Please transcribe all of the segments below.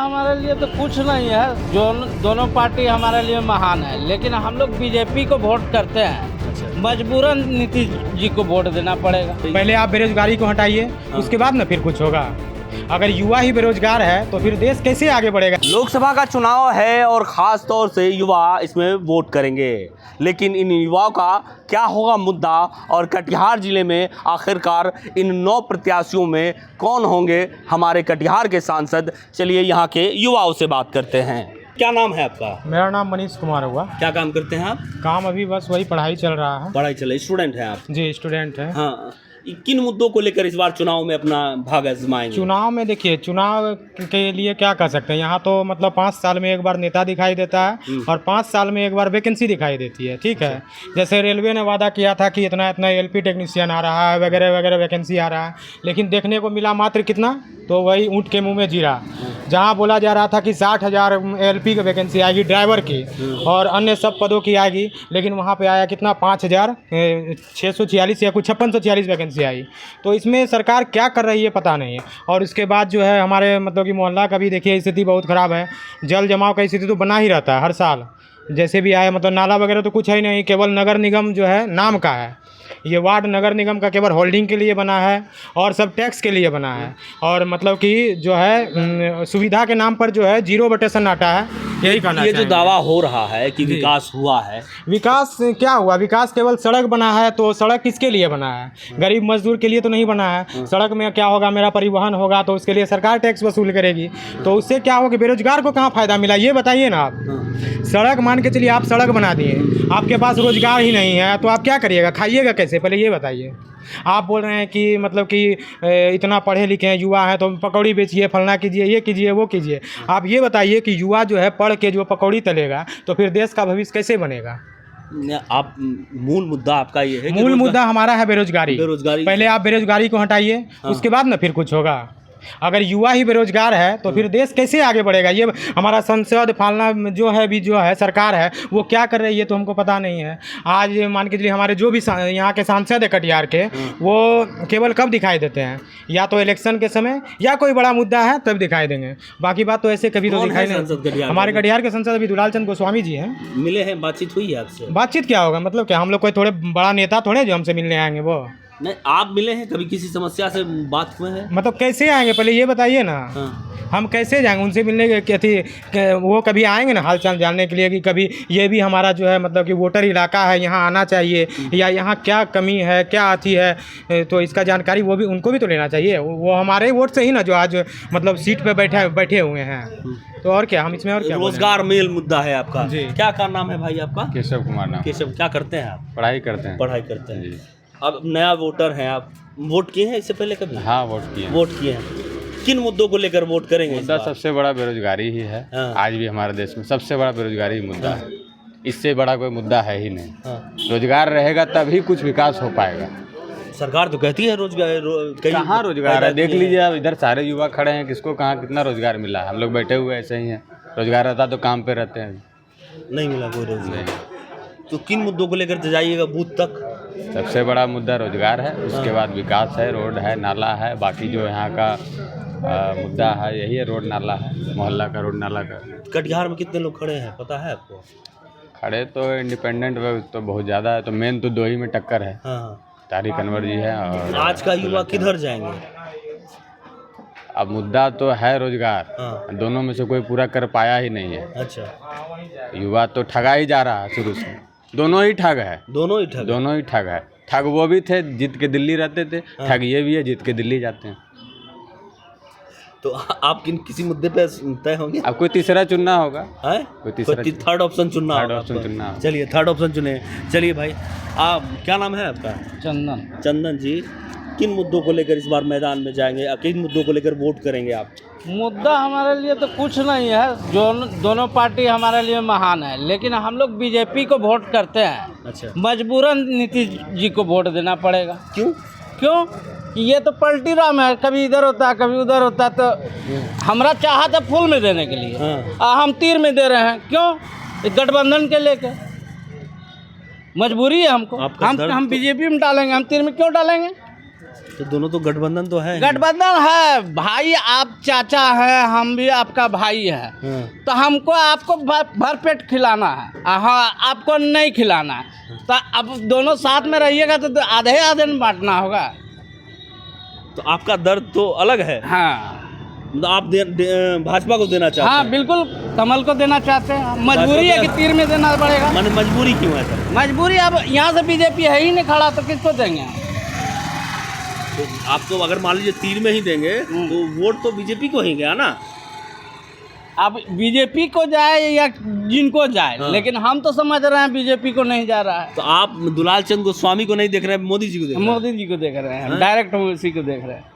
हमारे लिए तो कुछ नहीं है, जो दोनों पार्टी हमारे लिए महान है, लेकिन हम लोग बीजेपी को वोट करते हैं, मजबूरन नीतीश जी को वोट देना पड़ेगा। पहले आप बेरोजगारी को हटाइए, उसके बाद ना फिर कुछ होगा। अगर युवा ही बेरोजगार है तो फिर देश कैसे आगे बढ़ेगा। लोकसभा का चुनाव है और ख़ास तौर से युवा इसमें वोट करेंगे, लेकिन इन युवाओं का क्या होगा मुद्दा और कटिहार ज़िले में आखिरकार इन 9 प्रत्याशियों में कौन होंगे हमारे कटिहार के सांसद। चलिए यहाँ के युवाओं से बात करते हैं। क्या नाम है आपका? मेरा नाम मनीष कुमार हुआ। क्या काम करते हैं आप? काम अभी बस वही पढ़ाई चल रहा है। पढ़ाई चल रही, स्टूडेंट हैं आप? जी स्टूडेंट है। हाँ, किन मुद्दों को लेकर इस बार चुनाव में अपना भाग आजमाएंगे? चुनाव में देखिए, चुनाव के लिए क्या कर सकते हैं, यहाँ तो मतलब 5 साल में एक बार नेता दिखाई देता है और 5 साल में एक बार वैकेंसी दिखाई देती है। ठीक है, जैसे रेलवे ने वादा किया था कि इतना इतना एलपी टेक्नीशियन आ रहा है, वगैरह वगैरह वैकेंसी आ रहा है, लेकिन देखने को मिला मात्र कितना, तो वही ऊँट के मुँह में जीरा। जहाँ बोला जा रहा था कि 60,000 एलपी की वैकेंसी आएगी ड्राइवर की और अन्य सब पदों की आएगी, लेकिन वहाँ पे आया कितना, 5,646 या कुछ 5646 वैकेंसी आई। तो इसमें सरकार क्या कर रही है पता नहीं है। और उसके बाद जो है हमारे मतलब कि मोहल्ला का भी देखिए स्थिति बहुत ख़राब है। जल जमाव का स्थिति तो बना ही रहता है हर साल, जैसे भी आए, मतलब नाला वगैरह तो कुछ है ही नहीं, केवल नगर निगम जो है नाम का है। ये वार्ड नगर निगम का केवल होल्डिंग के लिए बना है और सब टैक्स के लिए बना है, और मतलब कि जो है सुविधा के नाम पर जो है 0 सन्नाटा है, यही कहना ये जो दावा हो रहा है कि विकास हुआ है, विकास क्या हुआ? विकास केवल सड़क बना है, तो सड़क किसके लिए बना है? गरीब मजदूर के लिए तो नहीं बना है। सड़क में क्या होगा, मेरा परिवहन होगा तो उसके लिए सरकार टैक्स वसूल करेगी, तो उससे क्या होगा, बेरोजगार को कहाँ फ़ायदा मिला ये बताइए ना आप। सड़क मान के चलिए, आप सड़क बना दिए, आपके पास रोजगार ही नहीं है तो आप क्या करिएगा, खाइएगा कैसे, पहले ये बताइए। आप बोल रहे हैं कि मतलब कि इतना पढ़े लिखे हैं, युवा हैं, तो पकौड़ी बेचिए, फलना कीजिए, ये कीजिए, वो कीजिए। आप ये बताइए कि युवा जो है पढ़ के जो पकौड़ी तलेगा तो फिर देश का भविष्य कैसे बनेगा। आप मूल मुद्दा आपका ये है? मूल मुद्दा हमारा है बेरोजगारी। पहले आप बेरोजगारी को हटाइए, उसके बाद ना फिर कुछ होगा। अगर युवा ही बेरोजगार है तो फिर देश कैसे आगे बढ़ेगा। ये हमारा संसद फालना जो है भी जो है सरकार है वो क्या कर रही है तो हमको पता नहीं है। आज मान के चलिए हमारे जो भी यहाँ के सांसद है कटिहार के, वो केवल कब दिखाई देते हैं, या तो इलेक्शन के समय या कोई बड़ा मुद्दा है तब दिखाई देंगे, बाकी बात तो ऐसे कभी तो दिखाई नहीं। हमारे कटिहार के सांसद अभी दुलाल चंद गोस्वामी जी हैं। मिले हैं, बातचीत हुई है आपसे? बातचीत क्या होगा, मतलब क्या हम लोग कोई थोड़े बड़ा नेता थोड़े जो हमसे मिलने आएंगे। वो नहीं, आप मिले हैं कभी, किसी समस्या से बात हुए हैं? मतलब कैसे आएंगे पहले ये बताइए ना। हम कैसे जाएंगे उनसे मिलने के थी, वो कभी आएंगे ना हाल चाल जानने के लिए कि कभी ये भी हमारा जो है मतलब कि वोटर इलाका है, यहाँ आना चाहिए, या यहाँ क्या कमी है, क्या आती है, तो इसका जानकारी वो भी उनको भी तो लेना चाहिए। वो हमारे वोट से ही ना जो आज मतलब सीट पे बैठे हुए हैं, तो और क्या हम इसमें और क्या। रोजगार मेल मुद्दा है आपका जी। क्या नाम है भाई आपका? केशव कुमार नाम। केशव, क्या करते हैं आप? पढ़ाई करते हैं। पढ़ाई करते हैं। अब नया वोटर हैं आप, वोट किए हैं इससे पहले कभी? हाँ, वोट किए हैं। किन मुद्दों को लेकर वोट करेंगे? मुद्दा सबसे बड़ा बेरोजगारी ही है। आज भी हमारे देश में सबसे बड़ा बेरोजगारी ही मुद्दा है, इससे बड़ा कोई मुद्दा है ही नहीं। रोजगार रहेगा तभी कुछ विकास हो पाएगा। सरकार तो कहती है रोजगार, कहाँ रोजगार है? देख लीजिए आप, इधर सारे युवा खड़े हैं, किसको कहाँ कितना रोजगार मिला? हम लोग बैठे हुए ऐसे ही हैं। रोजगार रहता तो काम पे रहते हैं, नहीं मिला कोई रोजगार। तो किन मुद्दों को लेकर जाइएगा बूथ तक? सबसे बड़ा मुद्दा रोजगार है, उसके बाद विकास है, रोड है, नाला है, बाकी जो यहाँ का मुद्दा है यही है, रोड नाला है, मोहल्ला का रोड नाला का। कटिहार में कितने लोग खड़े हैं पता है आपको? खड़े तो इंडिपेंडेंट तो बहुत ज़्यादा है, तो मेन तो 2 ही में टक्कर है। तारिक अनवर जी है। और आज का युवा किधर जाएंगे? अब मुद्दा तो है रोजगार, दोनों में से कोई पूरा कर पाया ही नहीं है। अच्छा, युवा तो ठगा ही जा रहा है शुरू से, दोनों ही ठग है। दोनों ही ठग है। ठग वो भी थे, जीत के दिल्ली रहते थे, ठग ये भी है, जीत के दिल्ली जाते हैं। तो आप किसी मुद्दे पे तय होंगे? अब कोई तीसरा चुनना होगा, कोई थर्ड ऑप्शन चुनना होगा। चलिए थर्ड ऑप्शन चुने। चलिए भाई, आप क्या नाम है आपका? चंदन जी, किन मुद्दों को लेकर इस बार मैदान में जाएंगे, किन मुद्दों को लेकर वोट करेंगे आप? मुद्दा हमारे लिए तो कुछ नहीं है, जो दोनों पार्टी हमारे लिए महान है, लेकिन हम लोग बीजेपी को वोट करते हैं। अच्छा, मजबूरन नीतीश जी को वोट देना पड़ेगा। क्यों? ये तो पलटी राम है, कभी इधर होता है कभी उधर होता है, तो हमरा चाहत है फूल में देने के लिए, हम तीर में दे रहे हैं। क्यों? गठबंधन के लेके मजबूरी है हमको। हम बीजेपी में डालेंगे, हम तीर में क्यों डालेंगे? तो दोनों तो गठबंधन तो है। गठबंधन है भाई, आप चाचा हैं, हम भी आपका भाई है, तो हमको आपको भरपेट खिलाना है, हाँ आपको नहीं खिलाना है। तो अब दोनों साथ में रहिएगा तो आधे आधे में बांटना होगा। तो आपका दर्द तो अलग है। हाँ मतलब आप भाजपा को देना चाहते हाँ हैं? बिल्कुल, कमल को देना चाहते हैं। मजबूरी है कि तीर में देना पड़ेगा। माने मजबूरी क्यों है सर? मजबूरी, अब यहाँ से बीजेपी है ही नहीं खड़ा तो किसको देंगे? तो आप तो अगर मान लीजिए तीर में ही देंगे तो वोट तो बीजेपी को ही गया ना। अब बीजेपी को जाए या जिनको जाए, लेकिन हम तो समझ रहे हैं बीजेपी को नहीं जा रहा है। तो आप दुलाल चंद गोस्वामी को नहीं देख रहे हैं, मोदी जी को देख रहे हैं? मोदी जी को देख रहे हैं, डायरेक्ट उसी को देख रहे हैं।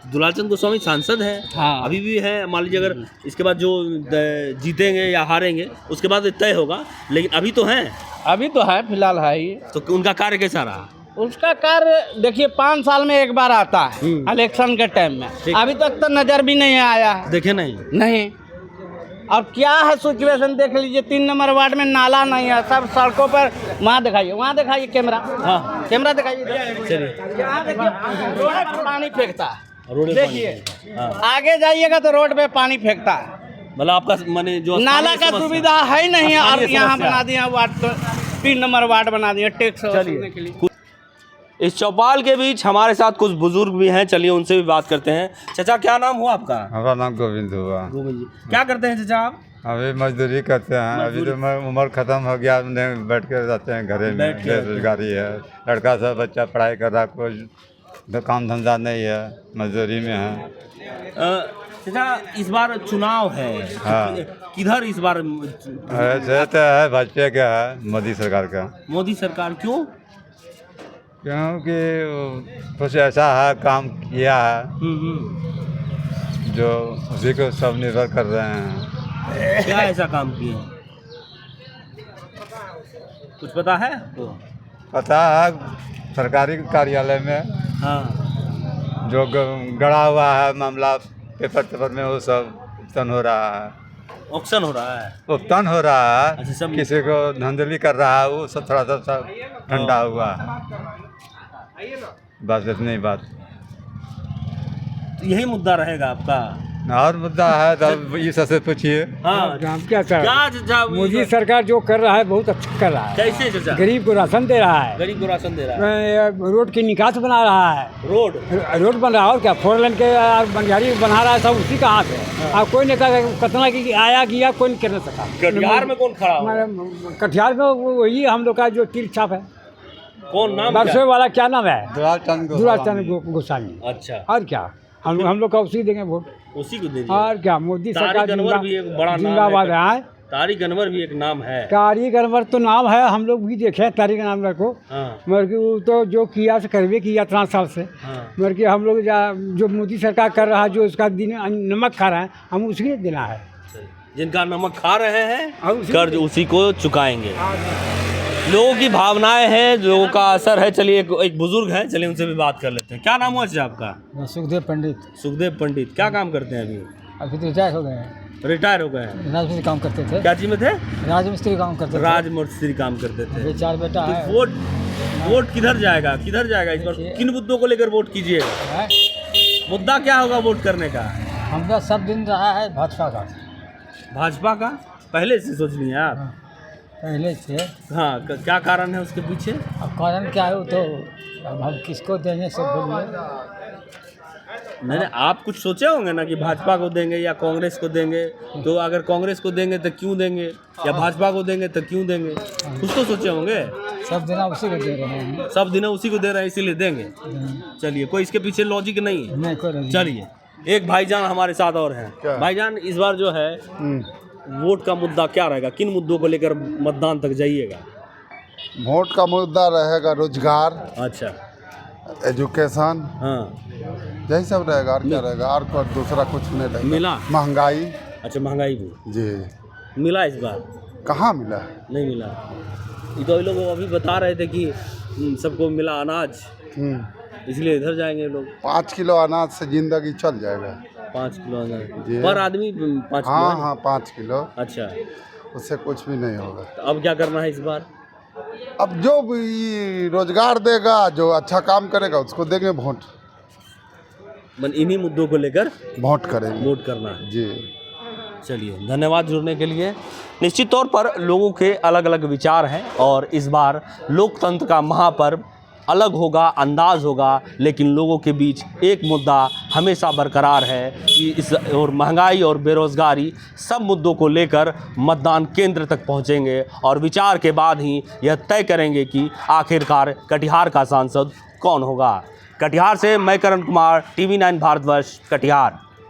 दुलाल चंद गोस्वामी सांसद है, हाँ। अभी भी है। मान लीजिए अगर इसके बाद जो जीतेंगे या हारेंगे उसके बाद तय होगा, लेकिन अभी तो हैं। अभी तो है, फिलहाल है ही। तो उनका कार्य कैसा रहा? उसका कार्य देखिए 5 साल में एक बार आता है इलेक्शन के टाइम में, अभी तक तो नजर भी नहीं आया है। देखे नहीं। और क्या है सिचुएशन देख लीजिए, 3 नंबर वार्ड में नाला नहीं है, सब सड़कों पर। वहाँ दिखाइए कैमरा, हाँ कैमरा दिखाइए। चलिए यहाँ देखिए रोड पर पानी फेंकता है, रोड पे देखिए पानी। हाँ। आगे जाइएगा तो रोड पे पानी फेंकता है। मतलब आपका माने जो नाला का सुविधा है ही नहीं, और स्थानीय यहाँ समस्या। बना दिया वार्ड, 3 नंबर वार्ड बना दिया टैक्स वसूलने के लिए। इस चौपाल के बीच हमारे साथ कुछ बुजुर्ग भी हैं, चलिए उनसे भी बात करते हैं। चाचा क्या नाम हुआ आपका? हमारा नाम गोविंद हुआ। गोविंद जी क्या करते हैं चाचा आप? अभी मजदूरी करते हैं। अभी तो उम्र खत्म हो गया, बैठ के रहते हैं घरे में, बेरोजगारी है। लड़का सब बच्चा पढ़ाई कर रहा, कोई काम धंधा नहीं है, मजदूरी में है। चाचा इस बार चुनाव है, हाँ। किधर इस बार? ऐसे तो है भाजपा का है, मोदी सरकार का। मोदी सरकार क्यों? क्योंकि कुछ ऐसा है काम किया है जो उसी को सब निर्भर कर रहे हैं। क्या ऐसा काम किए? कुछ पता है तो? पता है सरकारी कार्यालय में हाँ। जो गड़ा हुआ है मामला पेपर में, वो सब उत्पन्न हो रहा है। ऑक्शन हो रहा है? उपतन हो रहा है। अच्छा, सब किसी को धांधली कर रहा है, वो सब थोड़ा सा ठंडा हुआ है। बस इतनी बात। तो यही मुद्दा रहेगा आपका? और मुद्दा है तब ये सबसे पूछिए। हाँ क्या सर, क्या चाचा मोदी सरकार जो कर रहा है बहुत अच्छा कर रहा है। कैसे चाचा? गरीब को राशन दे रहा है, गरीब को राशन दे रहा है, रोड की निकास बना रहा है, रोड बन रहा है, और क्या 4 लेन के बंजारी बना रहा है, सब उसी का हाथ है। अब कोई ने कतना की आया किया, कोई नहीं कर नहीं सका। कटिहार में कौन खड़ा हुआ? कटिहार में वही हम लोग का जो तीर छाप है, कौन नाम बरसों वाला क्या नाम है, दुलाल चंद गोस्वामी। अच्छा, और क्या हम लोग का उसी देंगे वोट, उसी को दे दिया। और क्या मोदी सरकार तारिक अनवर भी एक बड़ा नाम जिंदाबाद है। है। तारिक अनवर भी एक नाम है। तारिक अनवर तो नाम है, हम लोग भी देखे तारिक अनवर को, हाँ। मगर कि वो तो जो किया से करवे किया 13 साल से, हाँ। मगर कि हम लोग जो मोदी सरकार कर रहा है, जो उसका दिन नमक खा रहे हैं, हम उसी को देना है। जिनका नमक खा रहे हैं और उसी कर्ज उसी को चुकाएंगे। लोगों की भावनाएं हैं, लोगों का असर है। चलिए एक बुजुर्ग है, चलिए उनसे भी बात कर लेते हैं। क्या नाम हुआ चाचा आपका? सुखदेव पंडित। सुखदेव पंडित क्या काम करते हैं? अभी तो रिटायर हो गए हैं, रिटायर हो गए हैं। राजमिस्त्री काम करते थे। क्या चीज में थे? राजमिस्त्री काम करते थे। राजमिस्त्री काम करते थे। 4 बेटा तो है। वोट किधर जाएगा, किधर जाएगा इस बार? किन मुद्दों को लेकर वोट कीजिएगा? मुद्दा क्या होगा वोट करने का? हमका सब दिन रहा है भाजपा का। भाजपा का पहले से सोच लिए आप? पहले से। हाँ, क्या कारण है उसके पीछे? अब कारण क्या है वो तो अब हम किसको देंगे सब बोलिए। नहीं, आप कुछ सोचे होंगे ना कि भाजपा को देंगे या कांग्रेस को देंगे। तो अगर कांग्रेस को देंगे तो क्यों देंगे, या भाजपा को देंगे तो क्यों देंगे? कुछ तो सोचे होंगे। सब दिन उसी को दे रहे हैं। सब दिन उसी को दे रहे हैं इसीलिए देंगे। चलिए, कोई इसके पीछे लॉजिक नहीं है। नहीं कोई नहीं। चलिए, एक भाईजान हमारे साथ और हैं। भाईजान, इस बार जो है वोट का मुद्दा क्या रहेगा? किन मुद्दों को लेकर मतदान तक जाइएगा? वोट का मुद्दा रहेगा रोजगार, अच्छा, एजुकेशन, हाँ, यही सब रहेगा। और क्या रहेगा? और कोई दूसरा कुछ नहीं रहेगा। मिला? महंगाई। अच्छा, महंगाई भी जी मिला इस बार? कहाँ मिला? नहीं मिला। ये तो ये लोग अभी बता रहे थे कि सबको मिला अनाज, इसलिए इधर जाएंगे लोग। 5 किलो अनाज से जिंदगी चल जाएगा। 5 किलो अनाज जी। पर आदमी 5 हाँ किलो? हाँ 5 किलो, अच्छा, उससे कुछ भी नहीं होगा। तो अब क्या करना है इस बार? अब जो भी रोजगार देगा, जो अच्छा काम करेगा उसको देंगे वोट। इन्हीं मुद्दों को लेकर वोट करेंगे वोट करना है। जी। चलिए, धन्यवाद जुड़ने के लिए। निश्चित तौर पर लोगों के अलग अलग विचार हैं और इस बार लोकतंत्र का महापर्व अलग होगा, अंदाज होगा, लेकिन लोगों के बीच एक मुद्दा हमेशा बरकरार है कि इस और महंगाई और बेरोज़गारी सब मुद्दों को लेकर मतदान केंद्र तक पहुंचेंगे और विचार के बाद ही यह तय करेंगे कि आखिरकार कटिहार का सांसद कौन होगा। कटिहार से मैं करण कुमार, TV9 भारतवर्ष, कटिहार।